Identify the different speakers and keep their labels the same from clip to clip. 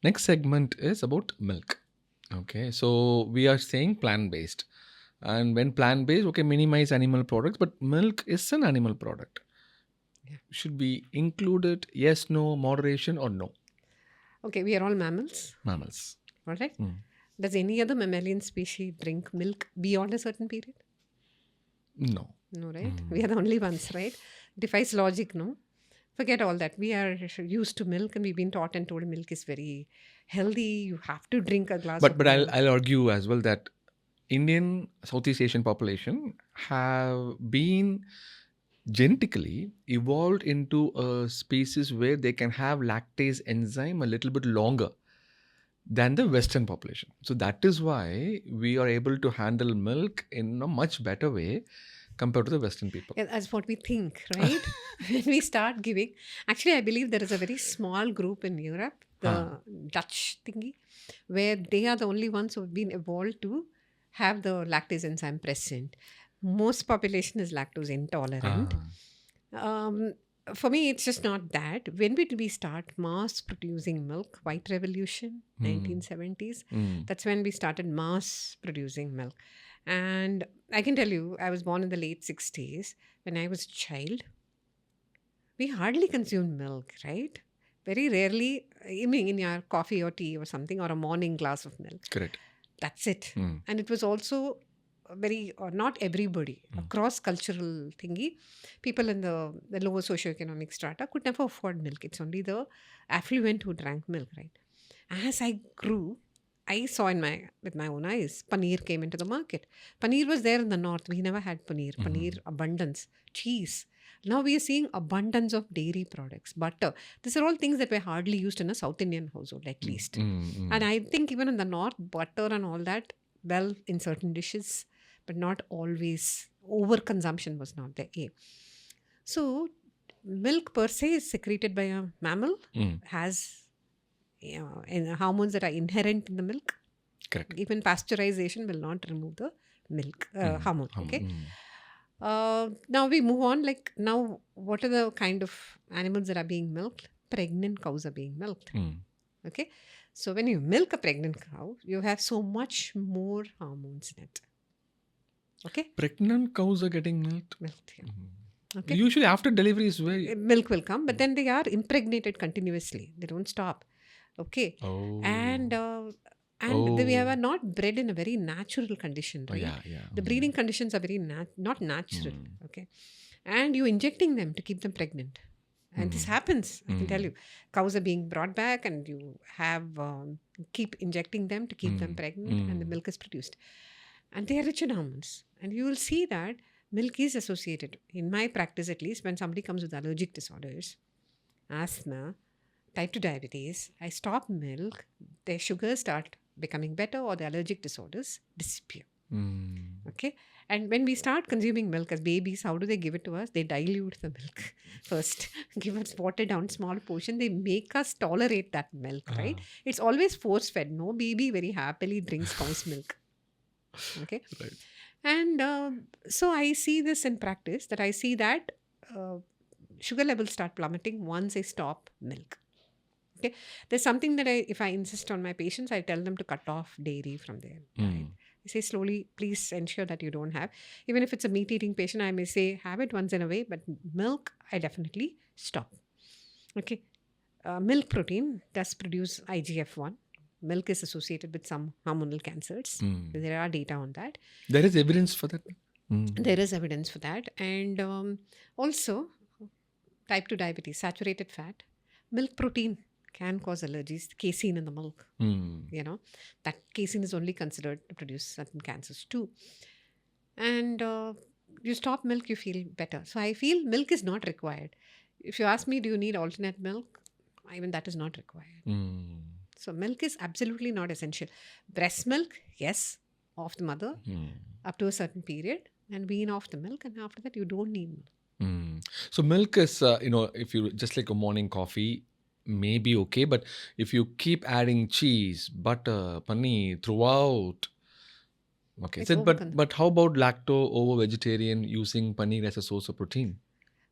Speaker 1: Next segment is about milk. Okay, so we are saying plant based. And when plant based, okay, minimize animal products, but milk is an animal product.
Speaker 2: Yeah.
Speaker 1: Should be included? Yes, no, moderation, or no?
Speaker 2: Okay, we are all mammals.
Speaker 1: Mammals.
Speaker 2: All right.
Speaker 1: Hmm.
Speaker 2: Does any other mammalian species drink milk beyond a certain period?
Speaker 1: No.
Speaker 2: No, right?
Speaker 1: Hmm.
Speaker 2: We are the only ones, right? Defies logic, no? Forget all that. We are used to milk and we've been taught and told milk is very healthy. You have to drink a glass
Speaker 1: But
Speaker 2: of
Speaker 1: I'll
Speaker 2: milk.
Speaker 1: I'll argue as well that Indian Southeast Asian population have been genetically evolved into a species where they can have lactase enzyme a little bit longer than the Western population. So that is why we are able to handle milk in a much better way compared to the Western people.
Speaker 2: Yeah, that's what we think, right? When we start giving, actually, I believe there is a very small group in Europe,
Speaker 1: Huh.
Speaker 2: the Dutch thingy, where they are the only ones who have been evolved to have the lactase enzyme present. Most population is lactose intolerant.
Speaker 1: Ah.
Speaker 2: Um, for me, it's just not that. When did we start mass producing milk? White Revolution,
Speaker 1: Hmm.
Speaker 2: 1970s.
Speaker 1: Hmm.
Speaker 2: That's when we started mass producing milk. And I can tell you, I was born in the late 60s. When I was a child, we hardly consumed milk, right? Very rarely, I mean, in your coffee or tea or something, or a morning glass of milk.
Speaker 1: Correct.
Speaker 2: That's it.
Speaker 1: Hmm.
Speaker 2: And it was also very, or not everybody, a cross cultural thingy. People in the lower socioeconomic strata could never afford milk. It's only the affluent who drank milk, right? As I grew, I saw with my own eyes, paneer came into the market. Paneer was there in the north. We never had paneer. Paneer abundance, cheese. Now we are seeing abundance of dairy products, butter. These are all things that were hardly used in a South Indian household, at least. And I think even in the north, butter and all that, well, in certain dishes, but not always. Overconsumption was not there. So, milk per se is secreted by a mammal, has and hormones that are inherent in the milk.
Speaker 1: Correct.
Speaker 2: Even pasteurization will not remove the milk hormone. Okay. Now we move on. Like now, what are the kind of animals that are being milked? Pregnant cows are being milked. Okay. So when you milk a pregnant cow, you have so much more hormones in it. Okay.
Speaker 1: Pregnant cows are getting milked.
Speaker 2: Milked. Yeah. Okay.
Speaker 1: Usually after delivery is very.
Speaker 2: Milk will come, but then they are impregnated continuously. They don't stop. Okay.
Speaker 1: Oh.
Speaker 2: And we are not bred in a very natural condition,
Speaker 1: Oh,
Speaker 2: right?
Speaker 1: yeah, yeah.
Speaker 2: The breeding conditions are very not natural. Okay. And you injecting them to keep them pregnant. And this happens, I can tell you. Cows are being brought back and you have keep injecting them to keep them pregnant and the milk is produced. And they are rich in hormones. And you will see that milk is associated, in my practice at least, when somebody comes with allergic disorders, asthma, type 2 diabetes, I stop milk, their sugars start becoming better or the allergic disorders disappear. Okay. And when we start consuming milk as babies, how do they give it to us? They dilute the milk first, give us watered down small portion. They make us tolerate that milk, right? It's always force fed. No baby very happily drinks cow's milk. Okay.
Speaker 1: Right.
Speaker 2: And so I see this in practice that I see that sugar levels start plummeting once I stop milk. Okay. There's something that if I insist on my patients, I tell them to cut off dairy from their diet. I say slowly, please ensure that you don't have. Even if it's a meat eating patient, I may say have it once in a way, but milk, I definitely stop. Okay. Milk protein does produce IGF-1. Milk is associated with some hormonal cancers. There are data on that.
Speaker 1: There is evidence for that.
Speaker 2: There is evidence for that. And also, type 2 diabetes, saturated fat, milk protein can cause allergies. Casein in the milk, that casein is only considered to produce certain cancers too. And you stop milk, you feel better. So I feel milk is not required. If you ask me, do you need alternate milk? Even that is not required. So milk is absolutely not essential. Breast milk, yes, of the mother up to a certain period, and wean off the milk, and after that you don't need milk.
Speaker 1: So milk is, if you just like a morning coffee, maybe okay. But if you keep adding cheese, butter, paneer throughout, okay.
Speaker 2: It's
Speaker 1: So,
Speaker 2: overcon-
Speaker 1: but how about lacto over vegetarian using paneer as a source of protein?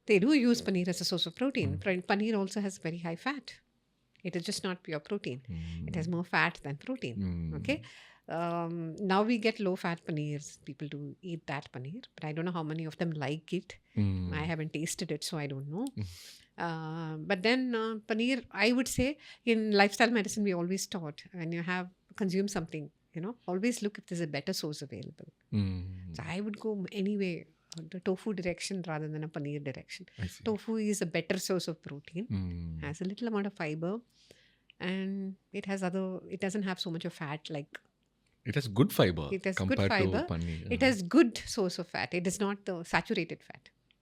Speaker 2: They do use paneer as a source of protein. Paneer also has very high fat It is just not pure protein. It has
Speaker 1: Mm.
Speaker 2: more fat than protein. Okay.
Speaker 1: Mm.
Speaker 2: Now we get low fat paneers. People do eat that paneer, but I don't know how many of them like it. I
Speaker 1: Mm.
Speaker 2: haven't tasted it, so I don't know.
Speaker 1: Mm.
Speaker 2: But then paneer, I would say in lifestyle medicine, we always taught when you have consume something, always look if there's a better source available. So
Speaker 1: Mm.
Speaker 2: I would go anyway the tofu direction rather than a paneer direction.
Speaker 1: I see.
Speaker 2: Tofu is a better source of protein,
Speaker 1: Mm.
Speaker 2: has a little amount of fiber, and it doesn't have so much of fat. Like
Speaker 1: It has good fiber
Speaker 2: it has good
Speaker 1: compared to
Speaker 2: fiber.
Speaker 1: paneer.
Speaker 2: It has good source of fat. It is not the saturated fat.